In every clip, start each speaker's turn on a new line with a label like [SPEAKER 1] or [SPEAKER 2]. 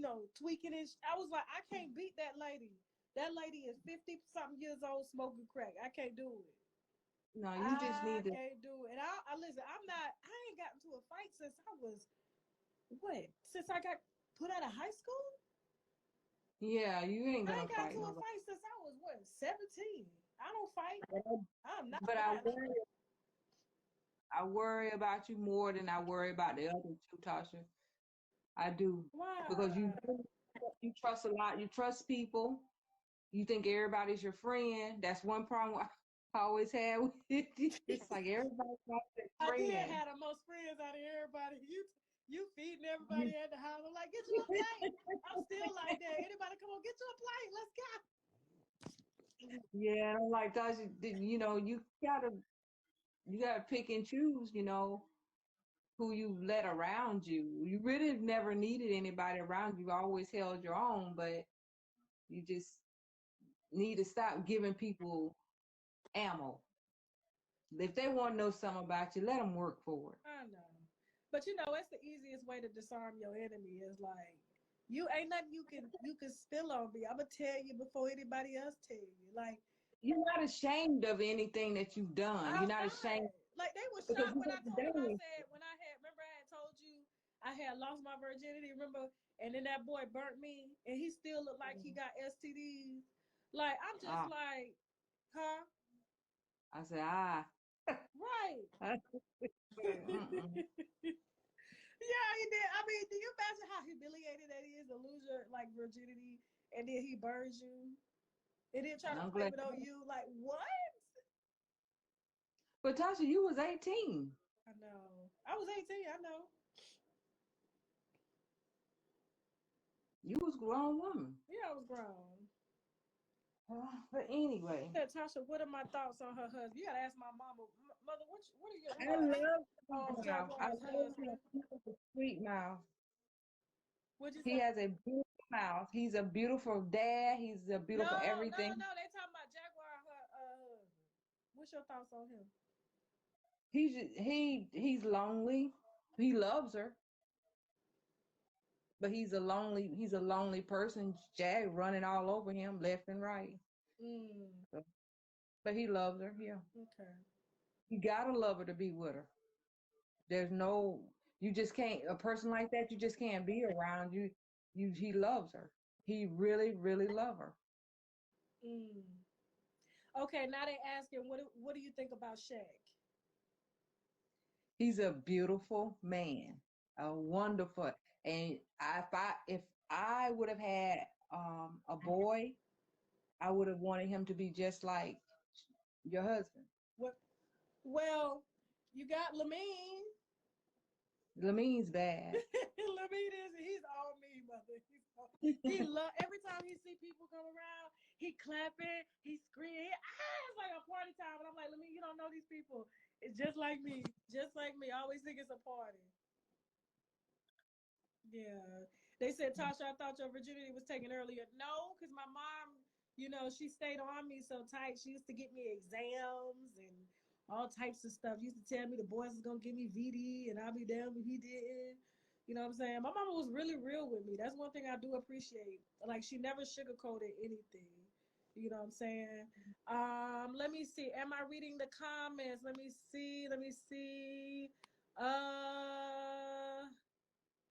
[SPEAKER 1] tweaking it. I was like, I can't beat that lady. That lady is 50 something years old smoking crack. I can't do it.
[SPEAKER 2] No, you just
[SPEAKER 1] I
[SPEAKER 2] need to.
[SPEAKER 1] can't do it. And I listen. I ain't gotten to a fight since I was what? Since I got put out of high school.
[SPEAKER 2] Yeah, you ain't
[SPEAKER 1] I
[SPEAKER 2] gonna
[SPEAKER 1] ain't got
[SPEAKER 2] fight
[SPEAKER 1] to a
[SPEAKER 2] nobody.
[SPEAKER 1] fight since I was what 17. I don't fight. I'm not
[SPEAKER 2] But
[SPEAKER 1] violent.
[SPEAKER 2] I worry about you more than I worry about the other two, Tasha. I do because
[SPEAKER 1] Why?
[SPEAKER 2] you trust a lot. You trust people. You think everybody's your friend. That's one problem I always had with you. It's like everybody's not your
[SPEAKER 1] I did
[SPEAKER 2] friend.
[SPEAKER 1] have the most friends out of everybody. You feeding everybody at the house. I'm like, get you a plate. I'm still like that. Anybody come on, get you a plate. Let's go.
[SPEAKER 2] Yeah, I'm like Tasha. You gotta pick and choose. Who you let around you. You really never needed anybody around you. You always held your own, but you just need to stop giving people ammo. If they want to know something about you, let them work for it.
[SPEAKER 1] I know. But it's the easiest way to disarm your enemy is like you ain't nothing you can spill on me. I'ma tell you before anybody else tell you. Like
[SPEAKER 2] You're not ashamed of anything that you've done. You're
[SPEAKER 1] I'm
[SPEAKER 2] not
[SPEAKER 1] not.
[SPEAKER 2] ashamed
[SPEAKER 1] Like they were
[SPEAKER 2] because
[SPEAKER 1] shocked
[SPEAKER 2] you
[SPEAKER 1] when I
[SPEAKER 2] haven't
[SPEAKER 1] told them. I
[SPEAKER 2] done
[SPEAKER 1] said when I had remember I had told you I had lost my virginity. Remember, and then that boy burnt me, and he still looked like he
[SPEAKER 2] anything.
[SPEAKER 1] got STDs. Like I'm just
[SPEAKER 2] Ah,
[SPEAKER 1] like, huh?
[SPEAKER 2] I said, ah.
[SPEAKER 1] Right.
[SPEAKER 2] Mm-mm.
[SPEAKER 1] Yeah, he did. I mean, do you imagine how humiliated that is to lose your like virginity and then he burns you and then try to
[SPEAKER 2] I'm
[SPEAKER 1] blame
[SPEAKER 2] glad.
[SPEAKER 1] it on you? Like what?
[SPEAKER 2] But Tasha, you was 18.
[SPEAKER 1] I know. I was 18. I know.
[SPEAKER 2] You was a grown woman.
[SPEAKER 1] Yeah, I was grown.
[SPEAKER 2] But anyway,
[SPEAKER 1] Said Tasha, what are my thoughts on her husband? You gotta ask my mama, mother. What are your
[SPEAKER 2] I
[SPEAKER 1] thoughts
[SPEAKER 2] love Sweet
[SPEAKER 1] on
[SPEAKER 2] Mouth. I
[SPEAKER 1] Jaguar's
[SPEAKER 2] love him.
[SPEAKER 1] husband?
[SPEAKER 2] He has a sweet mouth.
[SPEAKER 1] What'd you
[SPEAKER 2] He
[SPEAKER 1] say?
[SPEAKER 2] has a beautiful mouth. He's a beautiful dad. He's a
[SPEAKER 1] No,
[SPEAKER 2] beautiful
[SPEAKER 1] no,
[SPEAKER 2] everything.
[SPEAKER 1] no. They talking about Jaguar her husband. What's your thoughts on him?
[SPEAKER 2] He's lonely. He loves her, but he's a lonely person. Jag running all over him left and right.
[SPEAKER 1] Mm,
[SPEAKER 2] So, but he loves her. Yeah,
[SPEAKER 1] okay.
[SPEAKER 2] you gotta love her to be with her. There's no, you just can't. A person like that, you just can't be around. He loves her. He really, really love her.
[SPEAKER 1] Mm. Okay, now they asking what do you think about Shaq?
[SPEAKER 2] He's a beautiful man, a wonderful. And if I would have had a boy, I would have wanted him to be just like your husband.
[SPEAKER 1] What? Well, you got Lamine.
[SPEAKER 2] Lamine's bad.
[SPEAKER 1] Lamine is he's all me, mother. He love every time he see people come around, he clapping, he screaming. It's like a party time, and I'm like, Lamine, you don't know these people. It's just like me, just like me. I always think it's a party. Yeah. They said, Tasha, I thought your virginity was taken earlier. No, because my mom, she stayed on me so tight. She used to get me exams and all types of stuff. She used to tell me the boys was going to give me VD and I'll be damned if he didn't. You know what I'm saying? My mama was really real with me. That's one thing I do appreciate. Like, she never sugarcoated anything. You know what I'm saying? Let me see. Am I reading the comments? Let me see. Let me see.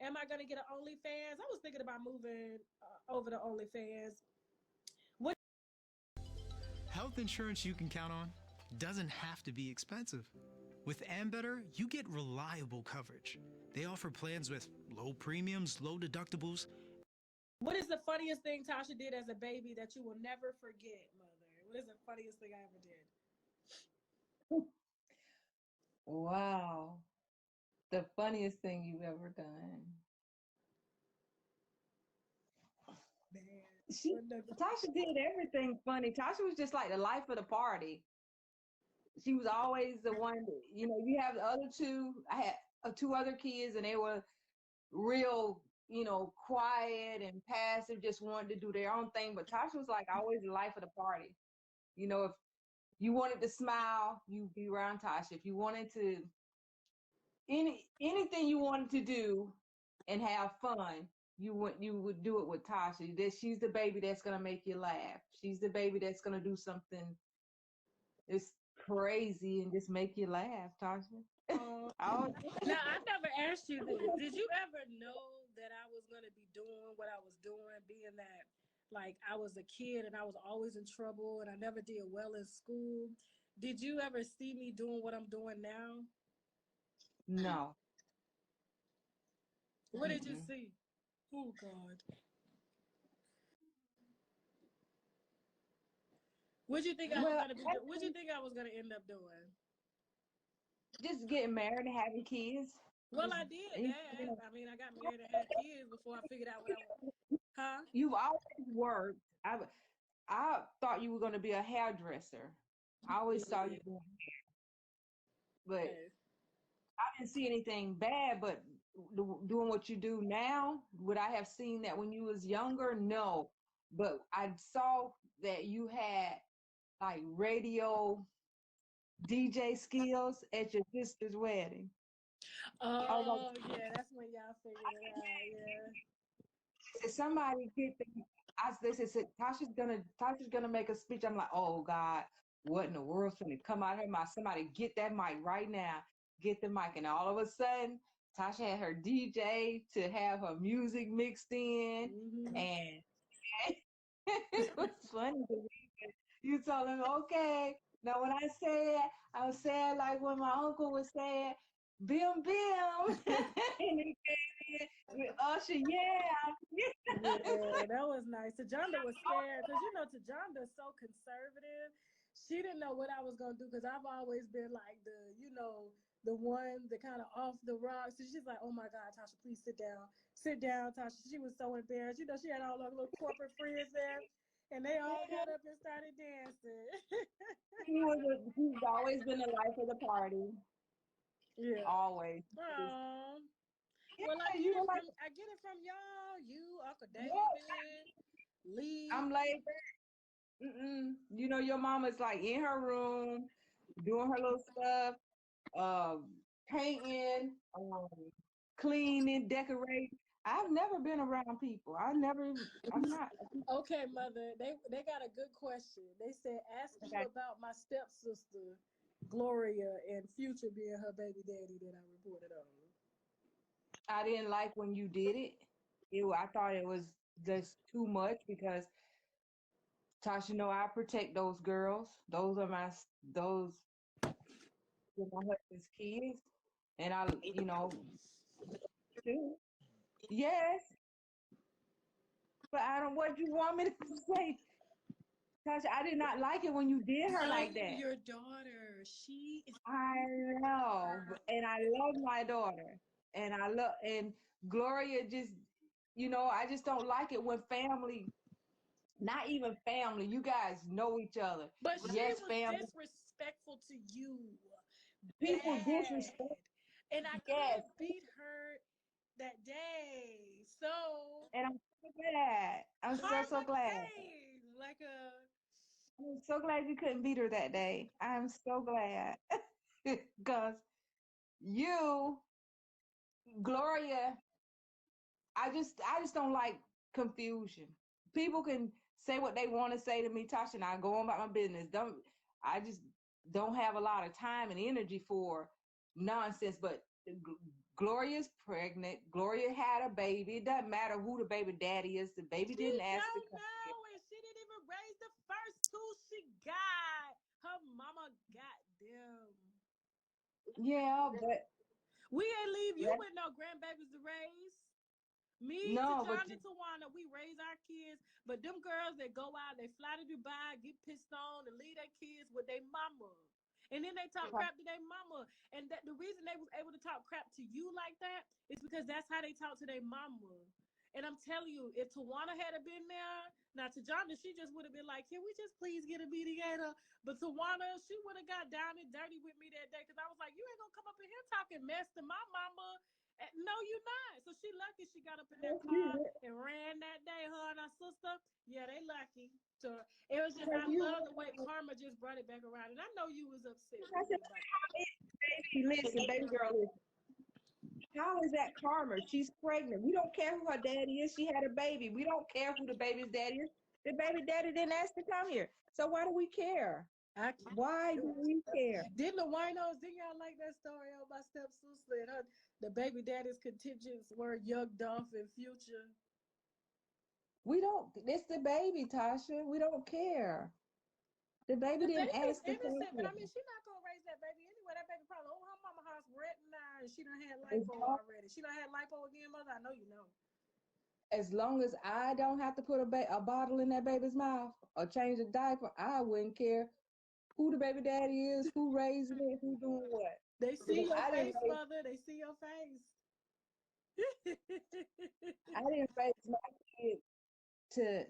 [SPEAKER 1] Am I gonna get an OnlyFans? I was thinking about moving over to OnlyFans. What?
[SPEAKER 3] Health insurance you can count on doesn't have to be expensive. With Ambetter, you get reliable coverage. They offer plans with low premiums, low deductibles.
[SPEAKER 1] What is the funniest thing Tasha did as a baby that you will never forget, mother? What is the funniest thing I ever did?
[SPEAKER 2] Wow, the funniest thing you've ever done.
[SPEAKER 1] Man,
[SPEAKER 2] She Tasha did everything funny. Tasha was just like the life of the party. She was always the one. You have the other two. I had two other kids, and they were real, quiet and passive, just wanted to do their own thing. But Tasha was like always the life of the party. If you wanted to smile, you'd be around Tasha. If you wanted to anything you wanted to do and have fun, you would do it with Tasha. That she's the baby that's gonna make you laugh. She's the baby that's gonna do something that's crazy and just make you laugh, Tasha.
[SPEAKER 1] Now, I never asked you this. Did you ever know that I was going to be doing what I was doing, being that, like, I was a kid and I was always in trouble and I never did well in school? Did you ever see me doing what I'm doing now?
[SPEAKER 2] No.
[SPEAKER 1] What did you
[SPEAKER 2] Mm-mm.
[SPEAKER 1] see? Oh, God. What do you think I was
[SPEAKER 2] Well,
[SPEAKER 1] going to be doing? What do you think I was going to end up doing?
[SPEAKER 2] just getting married and having kids.
[SPEAKER 1] Well,
[SPEAKER 2] Just
[SPEAKER 1] I did
[SPEAKER 2] you
[SPEAKER 1] that.
[SPEAKER 2] know,
[SPEAKER 1] I mean, I got married and had kids before I figured out what I was. Huh?
[SPEAKER 2] you've always worked. I thought you were going to be a hairdresser. I always saw you doing, but
[SPEAKER 1] Okay.
[SPEAKER 2] I didn't see anything bad. But doing what you do now, would I have seen that when you was younger? No, but I saw that you had like radio DJ skills at your sister's wedding. I was like,
[SPEAKER 1] Oh, yeah, that's when y'all figured it out. Yeah.
[SPEAKER 2] said somebody get them. They said Tasha's gonna make a speech. I'm like, oh God, what in the world's gonna come out of her mouth? Somebody get that mic right now. Get the mic. And all of a sudden, Tasha had her DJ to have her music mixed in.
[SPEAKER 1] Mm-hmm.
[SPEAKER 2] And it was funny to me. You told him, okay. Now when I said, I was saying like when my uncle was saying, Bim Bim. And he came in with Usher, yeah.
[SPEAKER 1] Yeah, that was nice. Tajanda was scared because Tajanda's so conservative. She didn't know what I was gonna do because I've always been like the one that kind of off the rocks. So she's like, "Oh my God, Tasha, please sit down, Tasha." She was so embarrassed. She had all her little corporate friends there, and they all got up and started dancing.
[SPEAKER 2] He's always been the life of the party.
[SPEAKER 1] Yeah.
[SPEAKER 2] Always.
[SPEAKER 1] Oh.
[SPEAKER 2] Yeah,
[SPEAKER 1] Well,
[SPEAKER 2] you know, like,
[SPEAKER 1] I get it from y'all. You, Uncle
[SPEAKER 2] yeah,
[SPEAKER 1] David, Lee.
[SPEAKER 2] I'm like, you know, your mama's like in her room doing her little stuff, um, painting, cleaning, decorating. I've never been around people. I'm not.
[SPEAKER 1] Okay, mother. They got a good question. They said, ask you
[SPEAKER 2] Okay.
[SPEAKER 1] about my stepsister, Gloria, and Future being her baby daddy that I reported on.
[SPEAKER 2] I didn't like when you did it. I thought it was just too much because Tasha, I protect those girls. Those are my husband's kids, and too. Yes, but I don't. What you want me to say, Tasha? I did not like it when you did her like that.
[SPEAKER 1] Your daughter, she is.
[SPEAKER 2] I know, and I love my daughter, and Gloria just, I just don't like it when family, not even family, you guys know each other.
[SPEAKER 1] But she
[SPEAKER 2] Yes,
[SPEAKER 1] was
[SPEAKER 2] family,
[SPEAKER 1] disrespectful to you.
[SPEAKER 2] people
[SPEAKER 1] Bad.
[SPEAKER 2] disrespect.
[SPEAKER 1] And I
[SPEAKER 2] Yes,
[SPEAKER 1] couldn't beat her that day. So
[SPEAKER 2] and I'm so glad. I'm so
[SPEAKER 1] karma
[SPEAKER 2] glad.
[SPEAKER 1] came like a.
[SPEAKER 2] I'm so glad you couldn't beat her that day. I'm so glad because you, Gloria, I just don't like confusion. People can say what they want to say to me, Tasha, and I go on about my business. I just don't have a lot of time and energy for nonsense. But Gloria's pregnant. Gloria had a baby. It doesn't matter who the baby daddy is. The baby
[SPEAKER 1] She
[SPEAKER 2] didn't ask to
[SPEAKER 1] don't
[SPEAKER 2] come
[SPEAKER 1] know,
[SPEAKER 2] here.
[SPEAKER 1] and she didn't even raise the first two she got. Her mama got them.
[SPEAKER 2] Yeah, but
[SPEAKER 1] We ain't leave you
[SPEAKER 2] yeah,
[SPEAKER 1] with no grandbabies to raise. Me,
[SPEAKER 2] no, but
[SPEAKER 1] Tajana, Tawana, we raise our kids, but them girls that go out, they fly to Dubai, get pissed on, and leave their kids with their mama. And then they talk crap to their mama. And that the reason they was able to talk crap to you like that is because that's how they talk to their mama. And I'm telling you, if Tawana had been there, now Tajana, she just would have been like, can we just please get a mediator? But Tawana, she would have got down and dirty with me that day because I was like, you ain't gonna come up in here talking mess to my mama. No, you're not. So she lucky she got up in that car and ran that day, her and her sister. Yeah, they lucky. So it was just, I love the way karma just brought it back around. And I know you was upset with me about
[SPEAKER 2] listen, baby girl, listen. How is that karma? She's pregnant. We don't care who her daddy is. She had a baby. We don't care who the baby's daddy is. The baby daddy didn't ask to come here. So why do we care? Why do we care?
[SPEAKER 1] Didn't the winos, didn't y'all like that story of my stepsister and her, the baby daddy's contingents were Young Dolph and Future?
[SPEAKER 2] We don't, it's the baby, Tasha. We don't care. The baby didn't ask to come
[SPEAKER 1] innocent, but
[SPEAKER 2] here.
[SPEAKER 1] I mean, she's not gonna raise that baby anyway. That baby probably over her mama house rent now, and she done had
[SPEAKER 2] As
[SPEAKER 1] lipo
[SPEAKER 2] long,
[SPEAKER 1] already. She done had lipo again, mother. I know you know.
[SPEAKER 2] as long as I don't have to put a bottle in that baby's mouth or change a diaper, I wouldn't care who the baby daddy is, who raising it, who doing what.
[SPEAKER 1] They see
[SPEAKER 2] Because
[SPEAKER 1] your face, mother. They see your face.
[SPEAKER 2] I didn't raise my kid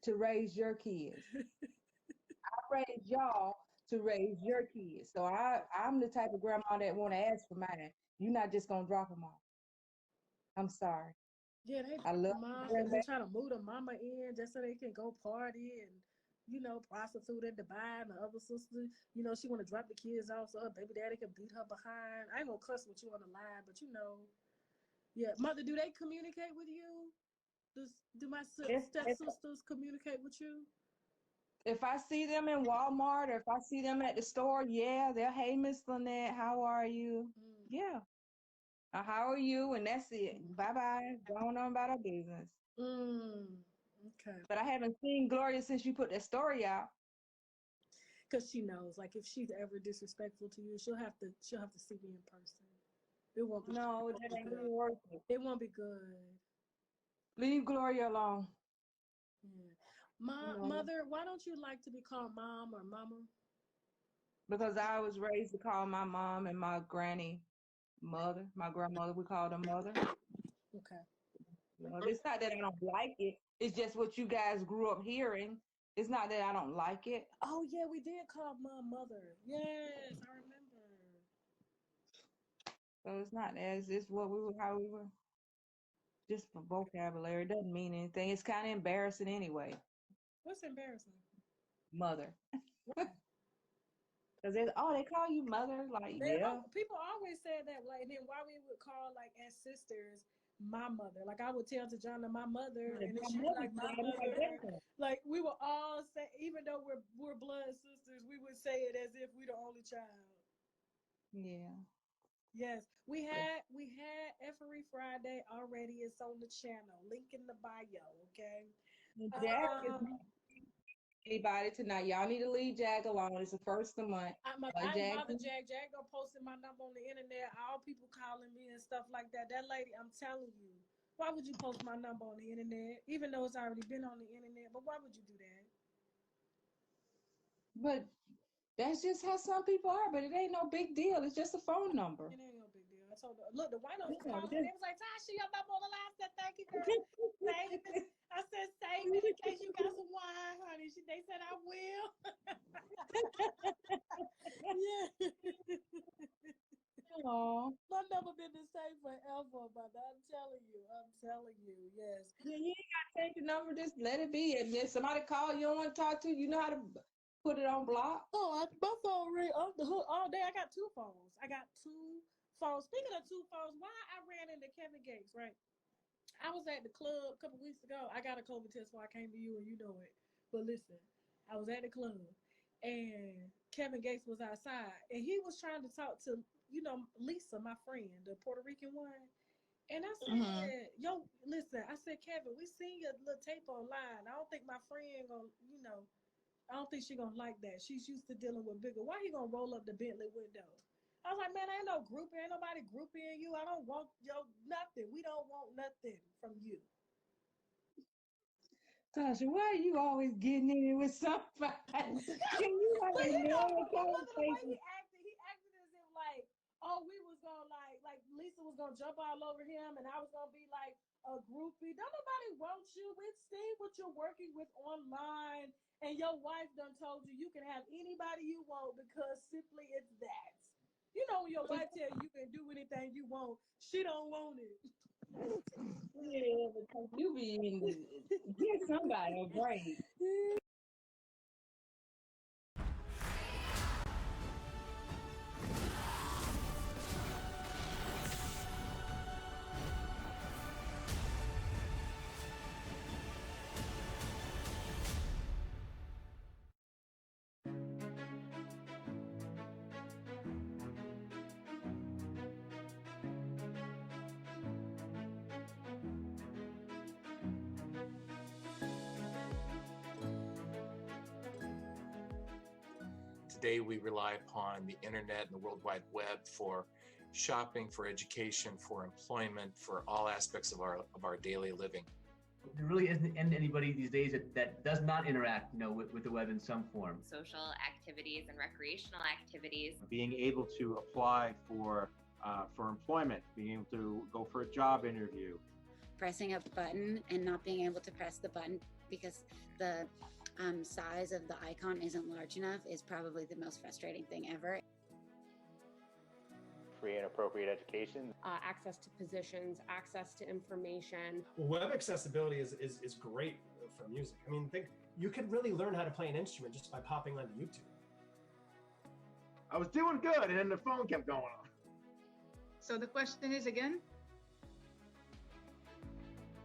[SPEAKER 2] to raise your kids. I raised y'all to raise your kids. So I'm the type of grandma that want to ask for mine. You're not just gonna drop them off. I'm sorry.
[SPEAKER 1] Yeah, they
[SPEAKER 2] I love
[SPEAKER 1] mom
[SPEAKER 2] them.
[SPEAKER 1] and then try to move the mama in just so they can go party and prostitute in Dubai. And the other sister, she want to drop the kids off so her baby daddy can beat her behind. I ain't gonna cuss with you on the line, but yeah. Mother, do they communicate with you? Do my stepsisters communicate with you?
[SPEAKER 2] If I see them in Walmart or if I see them at the store, yeah, they're, hey, Miss Lynette, how are you? Yeah. How are you? And that's it. Bye-bye. Going on about our business.
[SPEAKER 1] Okay.
[SPEAKER 2] But I haven't seen Gloria since you put that story out.
[SPEAKER 1] Because she knows, like, if she's ever disrespectful to you, she'll have to see me in person. It won't be.
[SPEAKER 2] No, that ain't even worth it.
[SPEAKER 1] It won't be good.
[SPEAKER 2] Leave Gloria alone.
[SPEAKER 1] Yeah. Mother, why don't you like to be called mom or mama?
[SPEAKER 2] Because I was raised to call my mom and my granny mother. My grandmother, we called her mother.
[SPEAKER 1] Okay.
[SPEAKER 2] It's not that I don't like it. It's just what you guys grew up hearing. It's not that I don't like it.
[SPEAKER 1] Oh, yeah, we did call mom mother. Yes, I remember.
[SPEAKER 2] So it's not that. It's just how we were. Just for vocabulary. It doesn't mean anything. It's kind of embarrassing anyway.
[SPEAKER 1] What's embarrassing?
[SPEAKER 2] Mother. Because they call you mother? Like, yeah.
[SPEAKER 1] People always said that, like, and then why we would call, like, as sisters, my mother. Like, I would tell Tajana my mother, and then she would like, my mother. Like, we would all say, even though we're blood sisters, we would say it as if we're the only child.
[SPEAKER 2] Yeah. Yes.
[SPEAKER 1] We had Effery Friday already. It's on the channel. Link in the bio, okay?
[SPEAKER 2] Jack is anybody tonight. Y'all need to leave Jack alone. It's the first of the month.
[SPEAKER 1] I ain't bother Jack. Jack gonna posting my number on the internet. All people calling me and stuff like that. That lady, I'm telling you, why would you post my number on the internet? Even though it's already been on the internet, but why would you do that?
[SPEAKER 2] But that's just how some people are, but it ain't no big deal. It's just a phone number.
[SPEAKER 1] It ain't no big deal. I told her, look, the white house called me. They was like, Tasha, your number on the line. I said, thank you, girl. Save it. I said, save it in case you got some wine, honey. They said, I will. Yeah.
[SPEAKER 2] Aww.
[SPEAKER 1] My number been the same forever, but I'm telling you, yes.
[SPEAKER 2] Yeah, you ain't gotta take the number, just let it be. And if somebody call you don't want to talk to, you know how to put it on block.
[SPEAKER 1] Oh, my phone ring off the hook all day. I got two phones. Speaking of two phones, why I ran into Kevin Gates, right? I was at the club a couple weeks ago. I got a COVID test before I came to you, and you know it. But listen, I was at the club, and Kevin Gates was outside, and he was trying to talk to, Lisa, my friend, the Puerto Rican one. And I said, yo, listen, I said, Kevin, we seen your little tape online. I don't think my friend gonna, I don't think she gonna like that. She's used to dealing with bigger. Why he gonna roll up the Bentley window? I was like, man, ain't no groupie. Ain't nobody grouping you. I don't want nothing. We don't want nothing from you.
[SPEAKER 2] Tasha, why are you always getting in it with somebody? Can you
[SPEAKER 1] but
[SPEAKER 2] the
[SPEAKER 1] way he acted as if like, oh, we was gonna like Lisa was gonna jump all over him, and I was gonna be like a groupie. Don't nobody want you. It's seen what you're working with online, and your wife done told you can have anybody you want because simply it's that. You know when your wife tell you can do anything you want, she don't want it.
[SPEAKER 2] Yeah, because you be get somebody a break.
[SPEAKER 4] Today, we rely upon the internet and the World Wide Web for shopping, for education, for employment, for all aspects of our daily living.
[SPEAKER 5] There really isn't anybody these days that does not interact, with the web in some form.
[SPEAKER 6] Social activities and recreational activities.
[SPEAKER 7] Being able to apply for employment, being able to go for a job interview.
[SPEAKER 8] Pressing a button and not being able to press the button because the size of the icon isn't large enough is probably the most frustrating thing ever.
[SPEAKER 9] Free and appropriate education.
[SPEAKER 10] Access to positions, access to information.
[SPEAKER 11] Web accessibility is great for music. I mean, you could really learn how to play an instrument just by popping onto YouTube.
[SPEAKER 7] I was doing good, and then the phone kept going off.
[SPEAKER 12] So the question is again?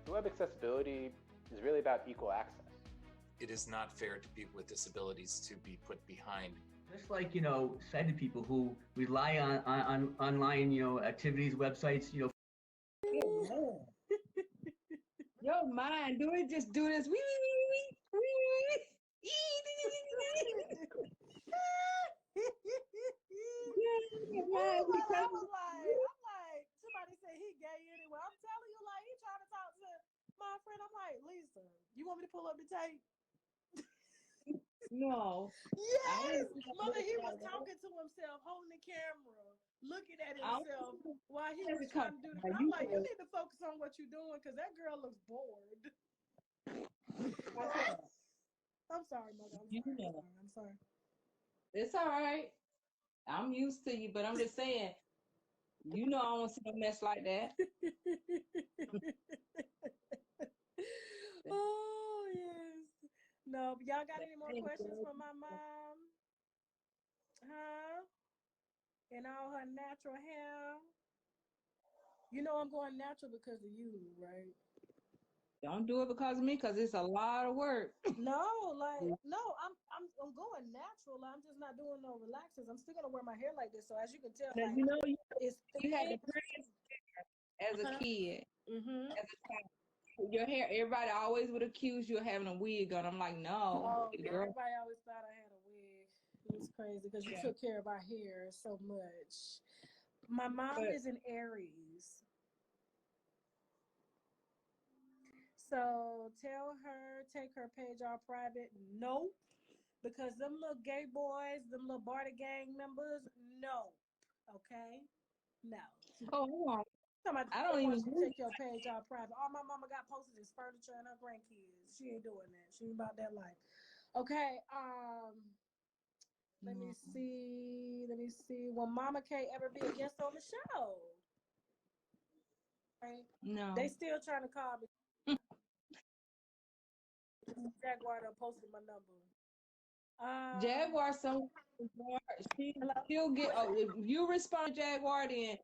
[SPEAKER 9] Web accessibility is really about equal access.
[SPEAKER 4] It is not fair to people with disabilities to be put behind.
[SPEAKER 5] Just like, sighted people who rely on online, activities, websites,
[SPEAKER 2] Your mind, do it, just do this.
[SPEAKER 1] I'm like, somebody said he gay anyway. I'm telling you, like, he trying to talk to my friend. I'm like, Lisa, you want me to pull up the tape?
[SPEAKER 2] No.
[SPEAKER 1] Yes, mother, he was talking to himself, holding the camera, looking at himself while he was trying to do that. I'm like, you need to focus on what you're doing because that girl looks bored. I'm sorry, mother. I'm sorry.
[SPEAKER 2] It's all right. I'm used to you, but I'm just saying, I don't want to see no mess like that.
[SPEAKER 1] Oh, yes. No, but y'all got any more questions for my mom? Huh? And all her natural hair? I'm going natural because of you, right?
[SPEAKER 2] Don't do it because of me, because it's a lot of work.
[SPEAKER 1] No, I'm going natural. I'm just not doing no relaxers. I'm still gonna wear my hair like this. So as you can tell, like,
[SPEAKER 2] you had the prettiest hair as a kid.
[SPEAKER 1] Mm-hmm.
[SPEAKER 2] As a child. Your hair, everybody always would accuse you of having a wig on. I'm like, no.
[SPEAKER 1] Everybody always thought I had a wig. It was crazy because you took care of our hair so much. My mom is an Aries. So tell her, take her page off private. Nope. Because them little gay boys, them little Barty gang members, no. Okay? No.
[SPEAKER 2] Oh, I don't even
[SPEAKER 1] take your page off private. All my mama got posted is furniture and her grandkids. She ain't doing that. She ain't about that life. Okay, let me see. Will Mama K ever be a guest on the show? Right?
[SPEAKER 2] No.
[SPEAKER 1] They still trying to call me. Jaguar done posted my number.
[SPEAKER 2] Jaguar, she'll get. Oh, if you respond to Jaguar, then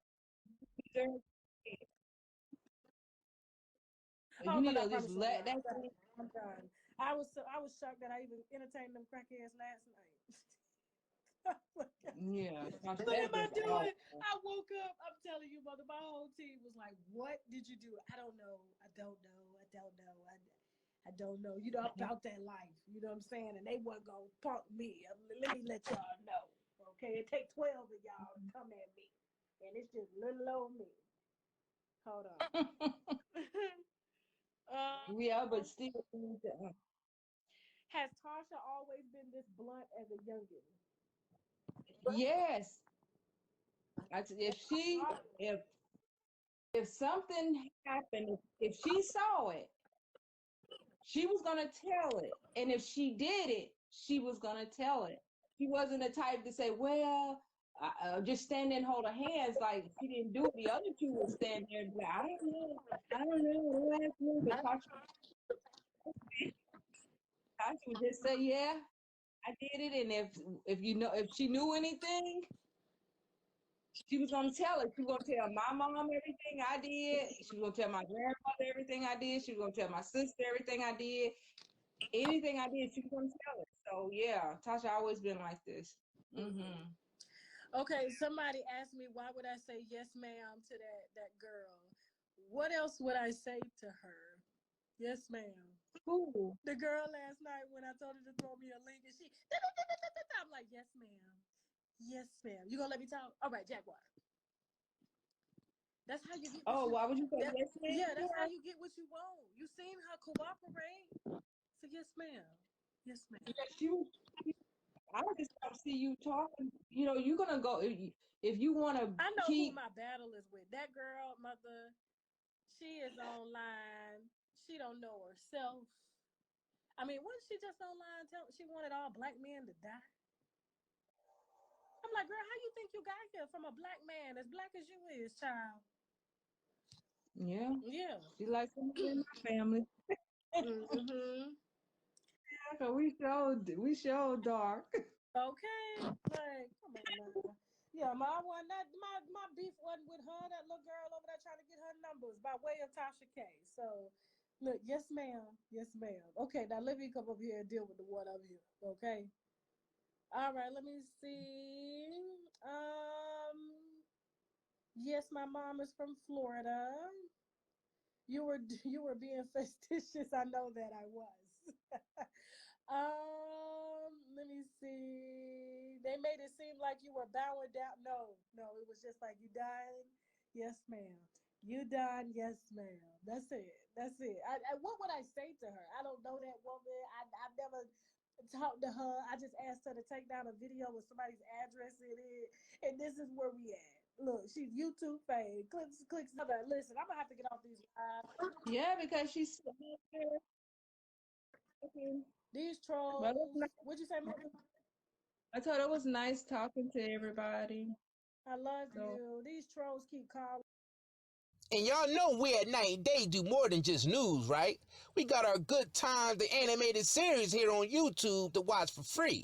[SPEAKER 2] you need to just let that.
[SPEAKER 1] I'm done. I was shocked that I even entertained them crackheads last night.
[SPEAKER 2] Yeah.
[SPEAKER 1] What am I doing? I woke up. I'm telling you, mother. My whole team was like, "What did you do?" I don't know. I don't know. About that life. You know what I'm saying? And they wasn't gonna punk me. Let me let y'all know. Okay, it take 12 of y'all to come at me, and it's just little old me. Hold on.
[SPEAKER 2] Yeah, but still.
[SPEAKER 1] Has Tasha always been this blunt as a youngin?
[SPEAKER 2] Yes. If something happened, if she saw it, she was gonna tell it, and if she did it, she was gonna tell it. She wasn't the type to say, "Well, just stand there and hold her hands." Like she didn't do it. The other two would stand there and be like, "I don't know. Don't ask me." But Tasha would just say, "Yeah, I did it," and if she knew anything, she was gonna tell it. She was gonna tell my mom everything I did. She was gonna tell my grandmother everything I did. She was gonna tell my sister everything I did. Anything I did, she was gonna tell it. So yeah, Tasha always been like this. Mm-hmm.
[SPEAKER 1] Okay, somebody asked me why would I say yes, ma'am, to that girl. What else would I say to her? Yes, ma'am.
[SPEAKER 2] Cool.
[SPEAKER 1] The girl last night when I told her to throw me a link and she, I'm like, yes, ma'am. Yes, ma'am. You gonna let me talk? All right, Jaguar. That's how you get.
[SPEAKER 2] Oh, why would you say yes, ma'am?
[SPEAKER 1] Yeah, that's how you get what you want. You seen her cooperate. So yes, ma'am. Yes, ma'am.
[SPEAKER 2] I just don't see you talking. You know, you're gonna go if you want to.
[SPEAKER 1] I know who my battle is with. That girl, mother. She is online. She don't know herself. I mean, wasn't she just online? She wanted all black men to die. I'm like, girl, how you think you got here from a black man as black as you is, child?
[SPEAKER 2] Yeah.
[SPEAKER 1] Yeah.
[SPEAKER 2] She likes somebody in my family.
[SPEAKER 1] Mm-hmm.
[SPEAKER 2] Yeah, so we show dark.
[SPEAKER 1] Okay. Like, come on now. Yeah, my beef wasn't with her, that little girl over there trying to get her numbers by way of Tasha K. So look, yes, ma'am. Yes, ma'am. Okay, now let me come over here and deal with the one up here. Okay. All right, let me see. Yes, my mom is from Florida. You were being facetious. I know that I was. Let me see. They made it seem like you were bowing down. No, it was just like, you dying? Yes, ma'am. You done? Yes, ma'am. That's it. What would I say to her? I don't know that woman. I've never talked to her. I just asked her to take down a video with somebody's address in it, and this is where we at. Look, she's YouTube fame. Clicks. Listen, I'm gonna have to get off these lives.
[SPEAKER 2] Yeah, because she's
[SPEAKER 1] these trolls. What'd you say, Mother?
[SPEAKER 2] I thought it was nice talking to everybody.
[SPEAKER 1] I love you. These trolls keep calling.
[SPEAKER 13] And y'all know we at Night and Day do more than just news, right? We got our Good Times, the animated series here on YouTube to watch for free.